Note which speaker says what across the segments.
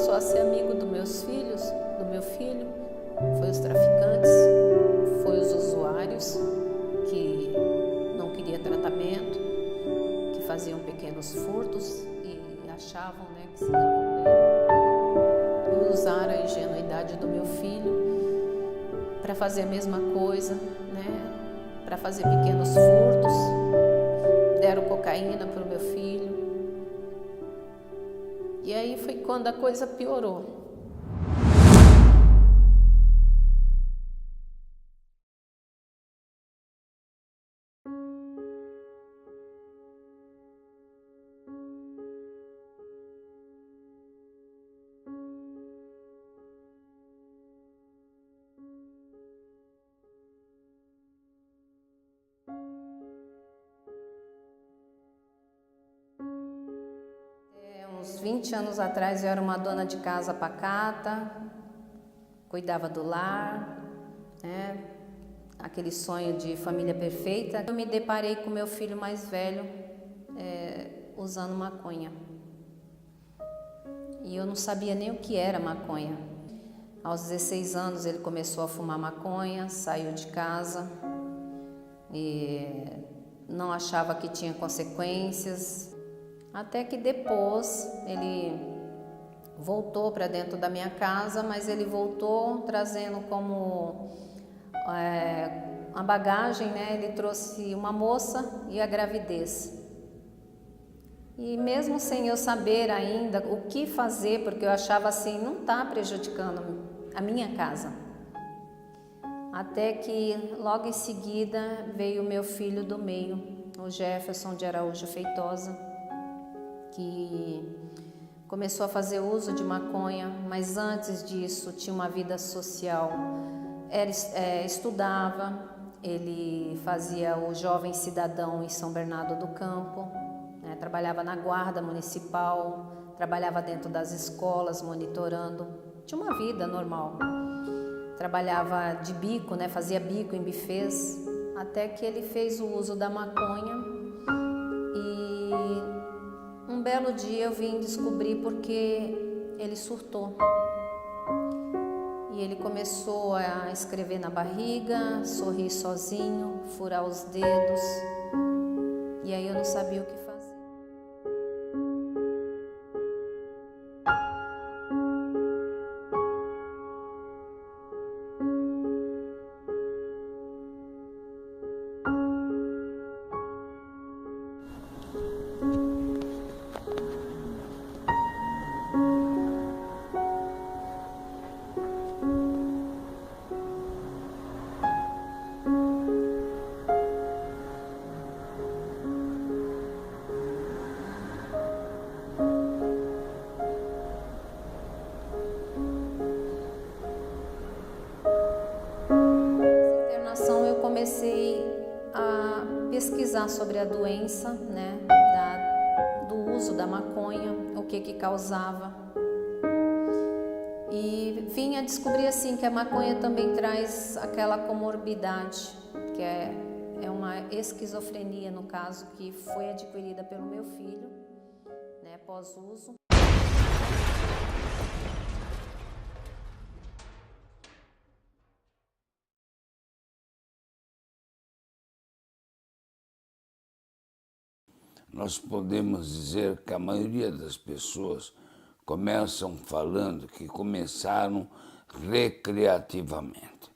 Speaker 1: começou a ser amigo dos meus filhos, do meu filho, foi os traficantes, foi os usuários que não queriam tratamento, que faziam pequenos furtos e achavam, né, que se davam bem. E usaram a ingenuidade do meu filho para fazer a mesma coisa, né, para fazer pequenos furtos. Deram cocaína para o meu filho. E aí foi quando a coisa piorou. Uns 20 anos atrás eu era uma dona de casa pacata, cuidava do lar, né? Aquele sonho de família perfeita. Eu me deparei com meu filho mais velho usando maconha. E eu não sabia nem o que era maconha. Aos 16 anos ele começou a fumar maconha, saiu de casa e não achava que tinha consequências. Até que depois ele voltou para dentro da minha casa, mas ele voltou trazendo como uma bagagem, né? Ele trouxe uma moça e a gravidez. E mesmo sem eu saber ainda o que fazer, porque eu achava assim, não está prejudicando a minha casa. Até que logo em seguida veio o meu filho do meio, o Jefferson de Araújo Feitosa, que começou a fazer uso de maconha, mas antes disso tinha uma vida social, estudava, ele fazia o Jovem Cidadão em São Bernardo do Campo, né, trabalhava na guarda municipal, trabalhava dentro das escolas monitorando, tinha uma vida normal, trabalhava de bico, né, fazia bico em bufês, até que ele fez o uso da maconha e um belo dia eu vim descobrir porque ele surtou. E ele começou a escrever na barriga, sorrir sozinho, furar os dedos. E aí eu não sabia o que fazer. Comecei a pesquisar sobre a doença, né, do uso da maconha, o que causava. E vim a descobrir assim que a maconha também traz aquela comorbidade, que é uma esquizofrenia, no caso, que foi adquirida pelo meu filho, né, pós-uso.
Speaker 2: Nós podemos dizer que a maioria das pessoas começam falando que começaram recreativamente.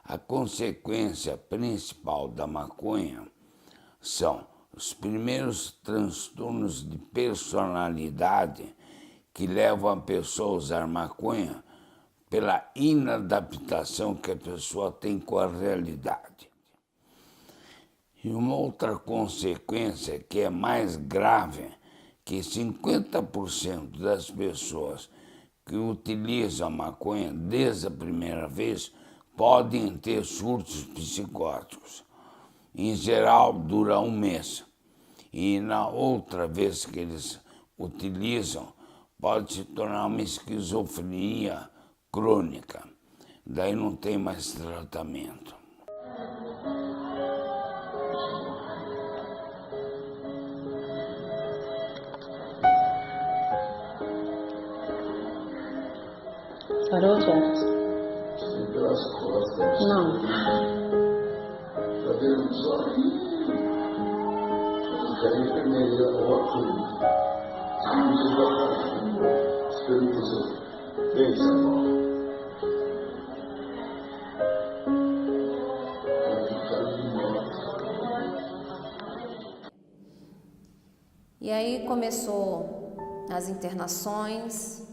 Speaker 2: A consequência principal da maconha são os primeiros transtornos de personalidade que levam a pessoa a usar maconha pela inadaptação que a pessoa tem com a realidade. E uma outra consequência que é mais grave, que 50% das pessoas que utilizam a maconha desde a primeira vez podem ter surtos psicóticos. Em geral, dura um mês. E na outra vez que eles utilizam, pode se tornar uma esquizofrenia crônica. Daí não tem mais tratamento.
Speaker 3: Parou, Jeff?
Speaker 4: Sim, pelas costas.
Speaker 3: Não.
Speaker 4: Tá vendo só? Eu quero enfermeira, ótimo. Muito bacana. Espero que você pense, amor. Vai ficar demais.
Speaker 1: E aí começou as internações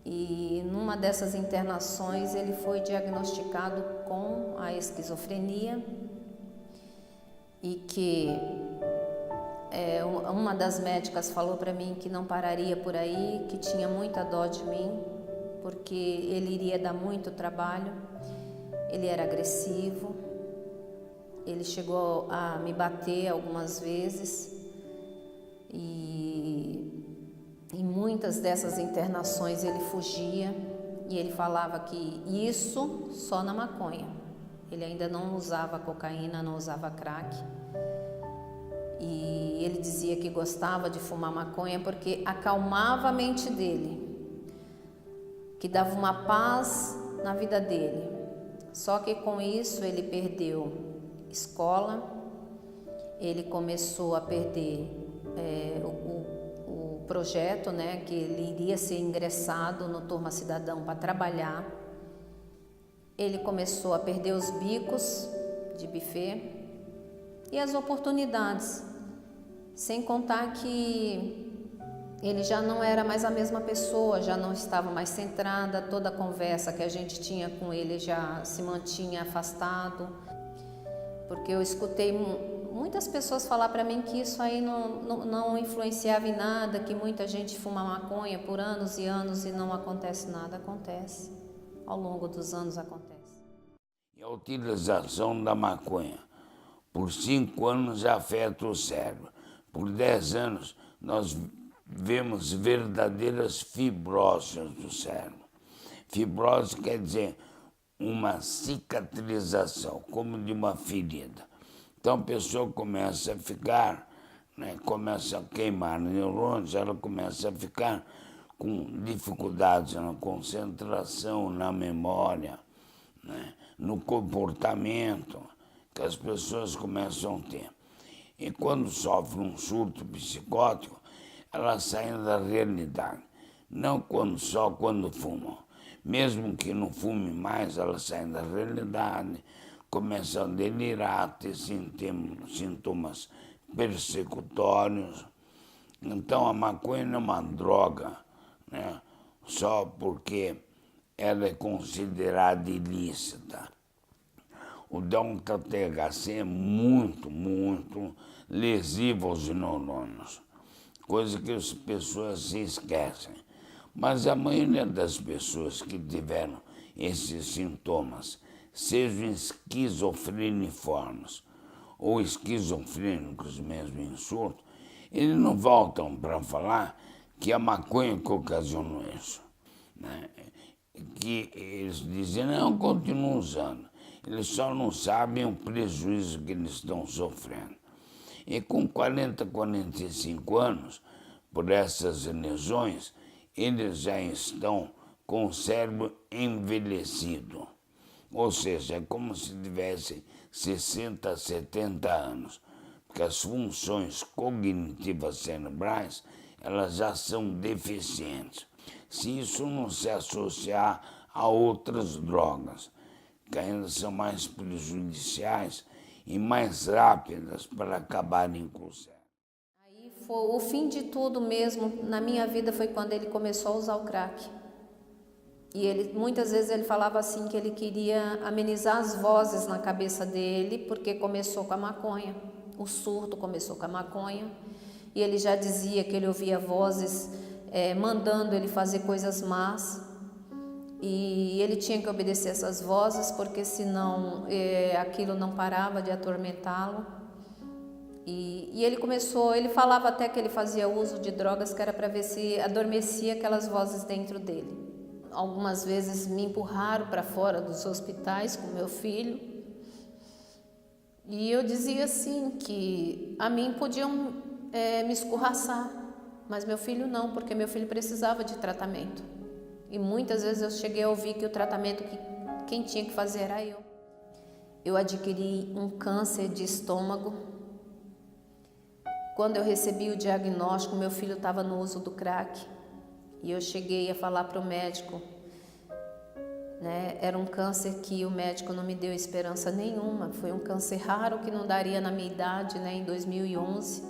Speaker 1: e numa dessas internações ele foi diagnosticado com a esquizofrenia e que uma das médicas falou para mim que não pararia por aí, que tinha muita dó de mim, porque ele iria dar muito trabalho, ele era agressivo, ele chegou a me bater algumas vezes e em muitas dessas internações ele fugia e ele falava que isso só na maconha, ele ainda não usava cocaína, não usava crack. E ele dizia que gostava de fumar maconha porque acalmava a mente dele, que dava uma paz na vida dele. Só que com isso ele perdeu escola, ele começou a perder o projeto, né, que ele iria ser ingressado no Turma Cidadão para trabalhar. Ele começou a perder os bicos de buffet e as oportunidades. Sem contar que ele já não era mais a mesma pessoa, já não estava mais centrada, toda a conversa que a gente tinha com ele já se mantinha afastado, porque eu escutei muitas pessoas falar para mim que isso aí não influenciava em nada, que muita gente fuma maconha por anos e anos e não acontece nada. Acontece, ao longo dos anos acontece.
Speaker 2: E a utilização da maconha por 5 anos afeta o cérebro. Por 10 anos, nós vemos verdadeiras fibroses do cérebro. Fibrose quer dizer uma cicatrização, como de uma ferida. Então a pessoa começa a ficar, né, começa a queimar neurônios, ela começa a ficar com dificuldades na concentração, na memória, né, no comportamento que as pessoas começam a ter. E quando sofre um surto psicótico, elas saem da realidade. Não só quando fumam. Mesmo que não fume mais, elas saem da realidade, começam a delirar, ter sintomas persecutórios. Então a maconha não é uma droga, né, só porque ela é considerada ilícita. O delta-THC é muito, muito lesivo aos neurônios, coisa que as pessoas se esquecem. Mas a maioria das pessoas que tiveram esses sintomas, sejam esquizofreniformes ou esquizofrênicos mesmo em surto, eles não voltam para falar que a maconha que ocasionou isso, né? Que eles dizem, não, continuam usando. Eles só não sabem o prejuízo que eles estão sofrendo. E com 40, 45 anos, por essas lesões, eles já estão com o cérebro envelhecido. Ou seja, é como se tivessem 60, 70 anos, porque as funções cognitivas cerebrais, elas já são deficientes. Se isso não se associar a outras drogas, que ainda são mais prejudiciais e mais rápidas para acabarem com o cérebro.
Speaker 1: Aí foi o fim de tudo mesmo na minha vida foi quando ele começou a usar o crack. E muitas vezes ele falava assim que ele queria amenizar as vozes na cabeça dele, porque começou com a maconha. O surto começou com a maconha. E ele já dizia que ele ouvia vozes mandando ele fazer coisas más. E ele tinha que obedecer essas vozes, porque senão aquilo não parava de atormentá-lo. E ele falava até que ele fazia uso de drogas que era para ver se adormecia aquelas vozes dentro dele. Algumas vezes me empurraram para fora dos hospitais com meu filho. E eu dizia assim que a mim podiam me escorraçar, mas meu filho não, porque meu filho precisava de tratamento. E muitas vezes eu cheguei a ouvir que o tratamento que quem tinha que fazer era eu. Eu adquiri um câncer de estômago. Quando eu recebi o diagnóstico, meu filho estava no uso do crack. E eu cheguei a falar para o médico, né? Era um câncer que o médico não me deu esperança nenhuma. Foi um câncer raro que não daria na minha idade, né? Em 2011.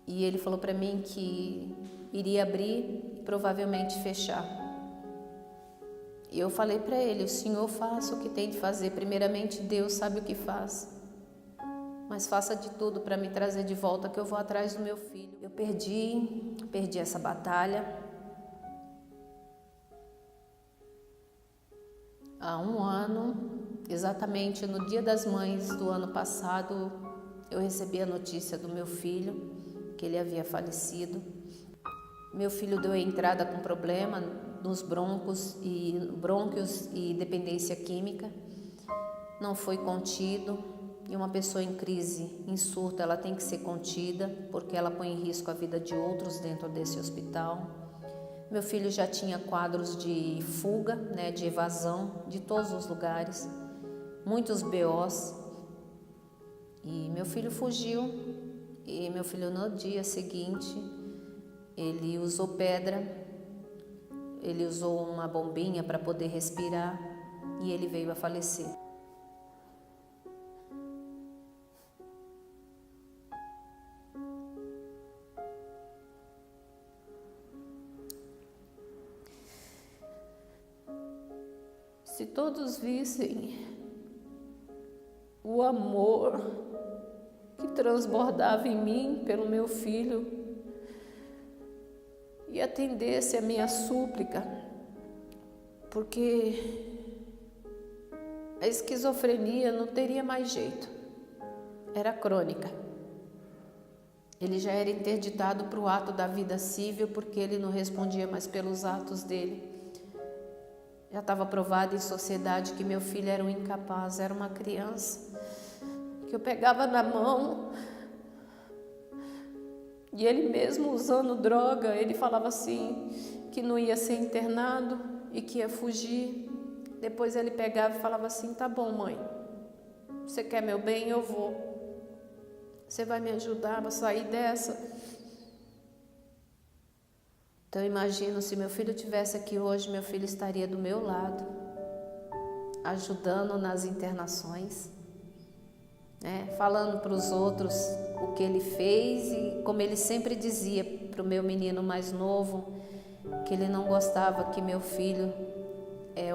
Speaker 1: E ele falou para mim que iria abrir e provavelmente fechar. E eu falei para ele, o senhor faça o que tem de fazer. Primeiramente, Deus sabe o que faz. Mas faça de tudo para me trazer de volta, que eu vou atrás do meu filho. Eu perdi essa batalha. Há um ano, exatamente no Dia das Mães do ano passado, eu recebi a notícia do meu filho, que ele havia falecido. Meu filho deu entrada com problema nos brônquios e dependência química. Não foi contido. E uma pessoa em crise, em surto, ela tem que ser contida, porque ela põe em risco a vida de outros dentro desse hospital. Meu filho já tinha quadros de fuga, né, de evasão de todos os lugares, muitos BOs. E meu filho fugiu, e meu filho no dia seguinte, ele usou pedra, ele usou uma bombinha para poder respirar e ele veio a falecer. Se todos vissem o amor que transbordava em mim pelo meu filho e atendesse a minha súplica, porque a esquizofrenia não teria mais jeito, era crônica. Ele já era interditado para o ato da vida civil porque ele não respondia mais pelos atos dele. Já estava provado em sociedade que meu filho era um incapaz, era uma criança que eu pegava na mão e ele mesmo usando droga, ele falava assim que não ia ser internado e que ia fugir. Depois ele pegava e falava assim, tá bom mãe, você quer meu bem, eu vou. Você vai me ajudar a sair dessa? Então eu imagino, se meu filho estivesse aqui hoje, meu filho estaria do meu lado, ajudando nas internações, né? Falando para os outros o que ele fez e como ele sempre dizia para o meu menino mais novo, que ele não gostava que meu filho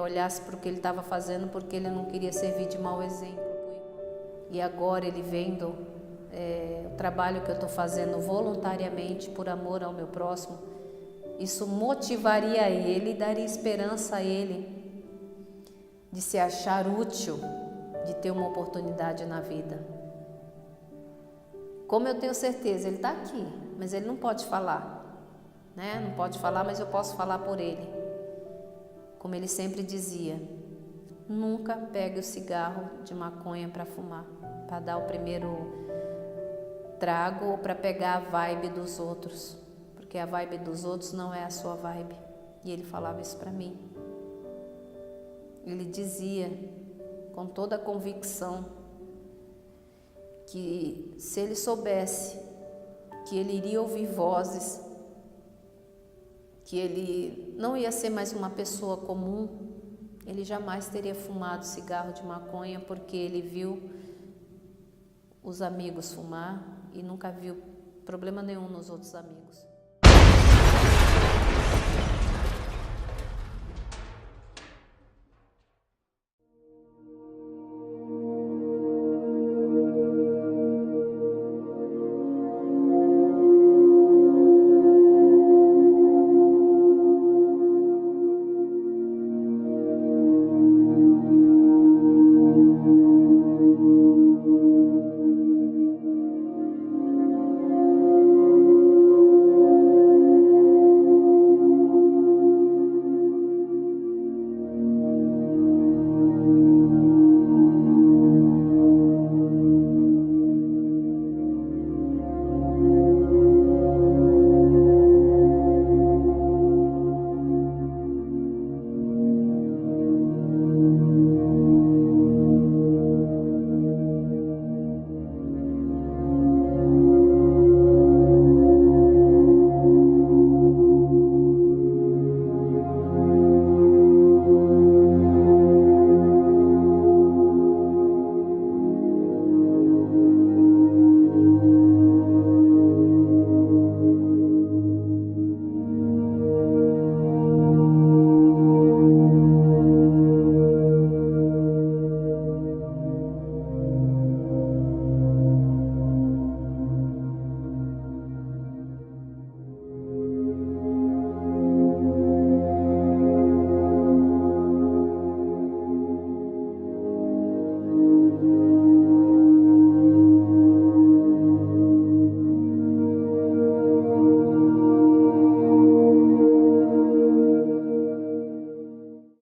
Speaker 1: olhasse para o que ele estava fazendo, porque ele não queria servir de mau exemplo. E agora ele vendo o trabalho que eu estou fazendo voluntariamente por amor ao meu próximo, isso motivaria ele e daria esperança a ele de se achar útil, de ter uma oportunidade na vida. Como eu tenho certeza, ele está aqui, mas ele não pode falar, né? Não pode falar, mas eu posso falar por ele. Como ele sempre dizia, nunca pegue o cigarro de maconha para fumar, para dar o primeiro trago ou para pegar a vibe dos outros. Porque a vibe dos outros não é a sua vibe. E ele falava isso para mim. Ele dizia com toda a convicção que se ele soubesse que ele iria ouvir vozes, que ele não ia ser mais uma pessoa comum, ele jamais teria fumado cigarro de maconha, porque ele viu os amigos fumar e nunca viu problema nenhum nos outros amigos.